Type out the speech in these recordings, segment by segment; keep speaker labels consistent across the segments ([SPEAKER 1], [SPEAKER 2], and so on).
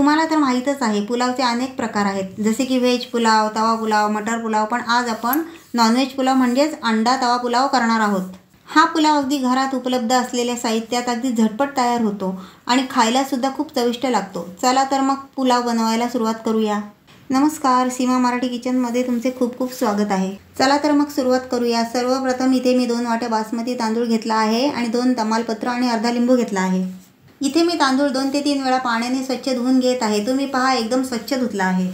[SPEAKER 1] तुम्हाला तर माहीतच आहे पुलावचे अनेक प्रकार आहेत, जसे की व्हेज पुलाव, तवा पुलाव, मटर पुलाव. पण आज आपण नॉनव्हेज पुलाव म्हणजेच अंडा तवा पुलाव करणार आहोत. हा पुलाव अगदी घरात उपलब्ध असलेल्या साहित्यात अगदी झटपट तयार होतो आणि खायलासुद्धा खूप चविष्ट लागतो. चला तर मग पुलाव बनवायला सुरुवात करूया. नमस्कार, सीमा मराठी किचनमध्ये तुमचे खूप खूप स्वागत आहे. चला तर मग सुरुवात करूया. सर्वप्रथम इथे मी 2 वाट्या बासमती तांदूळ घेतला आहे आणि 2 तमालपत्र आणि अर्धा लिंबू घेतला आहे. इथे मी तांदूळ 2 ते 3 वेळा पाण्याने स्वच्छ धुवून घेत आहे. तुम्ही पहा, एकदम स्वच्छ धुतला आहे.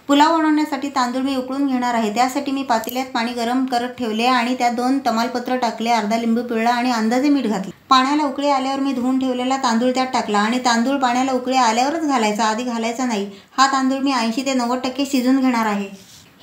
[SPEAKER 1] पुलाव बनवण्यासाठी तांदूळ मी उकळून घेणार आहे. त्यासाठी मी पातेल्यात पाणी गरम करत ठेवले आणि त्यात 2 तमालपत्र टाकले, अर्धा लिंबू पिळला आणि अंदाजे मीठ घातले. पाण्याला उकळी आल्यावर मी धुवून ठेवलेला तांदूळ त्यात टाकला आणि तांदूळ पाण्याला उकळी आल्यावरच घालायचा, आधी घालायचा नाही. हा तांदूळ मी 80 ते 90% शिजून घेणार आहे.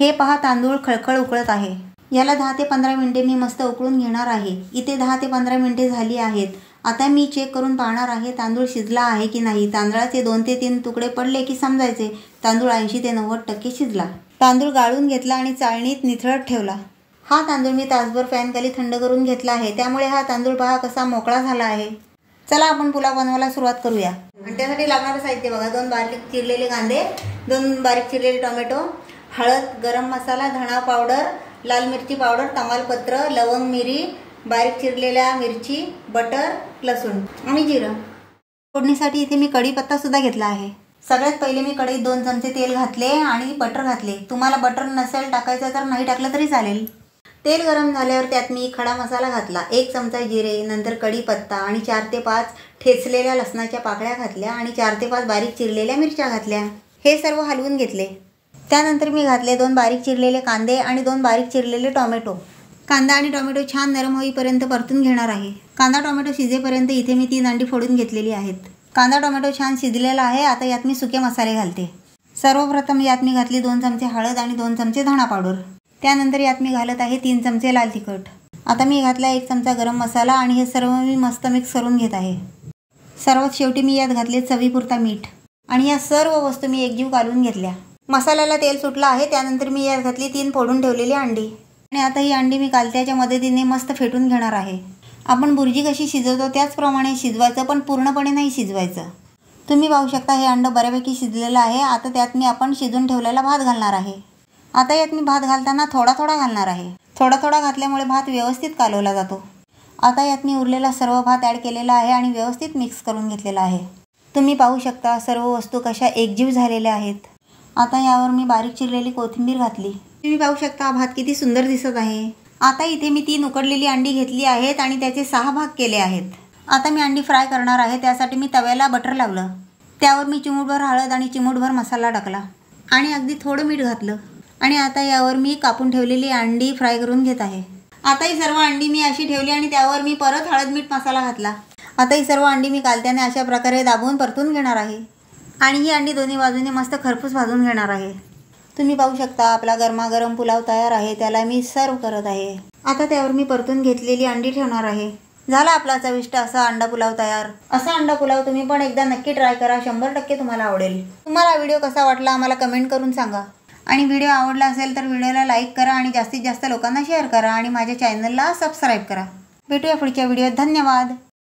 [SPEAKER 1] हे पहा, तांदूळ खळखळ उकळत आहे. याला 10 ते 15 मिनिटे मी मस्त उकळून घेणार आहे. इथे 10 ते 15 मिनिटे झाली आहेत. आता मी चेक करून पाहणार आहे तांदूळ शिजला आहे की नाही. तांदळाचे 2 ते 3 तुकडे पडले की समजायचे तांदूळ 80 ते 90% शिजला. तांदूळ गाळून घेतला आणि चाळणीत निथळत ठेवला. हा तांदूळ मी तासभर फॅनखाली थंड करून घेतला आहे. त्यामुळे हा तांदूळ पहा कसा मोकळा झाला आहे. चला आपण पुलाव बनवायला सुरुवात करूया. आणि त्यासाठी लागणारं साहित्य बघा: 2 बारीक चिरलेले कांदे, 2 बारीक चिरलेले टोमॅटो, हळद, गरम मसाला, धणा पावडर, लाल मिरची पावडर, तमालपत्र, लवंग, मिरी, बारीक चिरलेल्या मिरची, बटर, लसूण आणि जिरं. फोडणीसाठी इथे मी कढीपत्ता सुद्धा घेतला आहे. सगळ्यात पहिले मी कढईत 2 चमचे तेल घातले आणि बटर घातले. तुम्हाला बटर नसेल टाकायचं तर नाही टाकलं तरी चालेल. तेल गरम झाल्यावर त्यात मी खडा मसाला घातला. 1 चमचा जिरे, नंतर कढीपत्ता आणि 4 ते 5 ठेचलेल्या लसणाच्या पाकळ्या घातल्या आणि 4 ते 5 बारीक चिरलेल्या मिरच्या घातल्या. हे सर्व हलवून घेतले. त्यानंतर मी घातले 2 बारीक चिरलेले कांदे आणि 2 बारीक चिरलेले टोमॅटो. कांदा आणि टोमॅटो छान नरम होईपर्यंत परतून घेणार आहे. कांदा टोमॅटो शिजेपर्यंत इथे मी 3 अंडी फोडून घेतलेली आहेत. कांदा टोमॅटो छान शिजलेला आहे. आता यात मी सुके मसाले घालते. सर्वप्रथम यात मी घातली 2 चमचे हळद आणि 2 चमचे धणा पावडर. त्यानंतर यात मी घालत आहे 3 चमचे लाल तिखट. आता मी घातला 1 चमचा गरम मसाला आणि हे सर्व मी मस्त मिक्स करून घेत आहे. सर्वात शेवटी मी यात घातले चवीपुरता मीठ आणि या सर्व वस्तू मी एकजीव घालून घेतल्या. मसाल्याला तेल सुटलं आहे. त्यानंतर मी यात घातली 3 फोडून ठेवलेली अंडी आणि आता ही अंडी मी कालत्याच्या मदतीने मस्त फेटून घेणार आहे. आपण बुर्जी कशी शिजवतो त्याचप्रमाणे शिजवायचं, पण पूर्णपणे नाही शिजवायचं. तुम्ही पाहू शकता हे अंडं बऱ्यापैकी शिजलेलं आहे. आता त्यात मी आपण शिजून ठेवलेला भात घालणार आहे. आता यात मी भात घालताना थोडा थोडा घालणार आहे. थोडा थोडा घातल्यामुळे भात व्यवस्थित कालवला जातो. आता यात मी उरलेला सर्व भात ॲड केलेला आहे आणि व्यवस्थित मिक्स करून घेतलेला आहे. तुम्ही पाहू शकता सर्व वस्तू कशा एकजीव झालेल्या आहेत. आता यावर मी बारीक चिरलेली कोथिंबीर घातली. तुम्ही पाहू शकता भात किती सुंदर दिसत आहे. आता इथे मी 3 उकडलेली अंडी घेतली आहेत आणि त्याचे 6 भाग केले आहेत. आता मी अंडी फ्राय करणार आहे. त्यासाठी मी तव्याला बटर लावलं. त्यावर मी चिमूटभर हळद आणि चिमूटभर मसाला टाकला आणि अगदी थोडं मीठ घातलं आणि आता यावर मी कापून ठेवलेली अंडी फ्राय करून घेत आहे. आता ही सर्व अंडी मी अशी ठेवली आणि त्यावर मी परत हळद मीठ मसाला घातला. आता ही सर्व अंडी मी कालत्याने अशा प्रकारे दाबून परतून घेणार आहे आणि ही अंडी दोन्ही बाजूने मस्त खरपूस भाजून घेणार आहे. तुम्ही पाहू शकता आपला गरमागरम पुलाव तयार आहे. त्याला मी सर्व करत आहे. आता त्यावर मी परतून घेतलेली अंडी ठेवणार आहे. झाला आपला चविष्ट असा अंडा पुलाव तयार. असा अंडा पुलाव तुम्ही पण एकदा नक्की ट्राय करा. 100% तुम्हाला आवडेल. तुम्हाला व्हिडिओ कसा वाटला आम्हाला कमेंट करून सांगा आणि व्हिडिओ आवडला असेल तर व्हिडिओला लाईक करा आणि जास्तीत जास्त लोकांना शेअर करा आणि माझ्या चॅनलला सबस्क्राईब करा. भेटूया पुढच्या व्हिडिओत. धन्यवाद.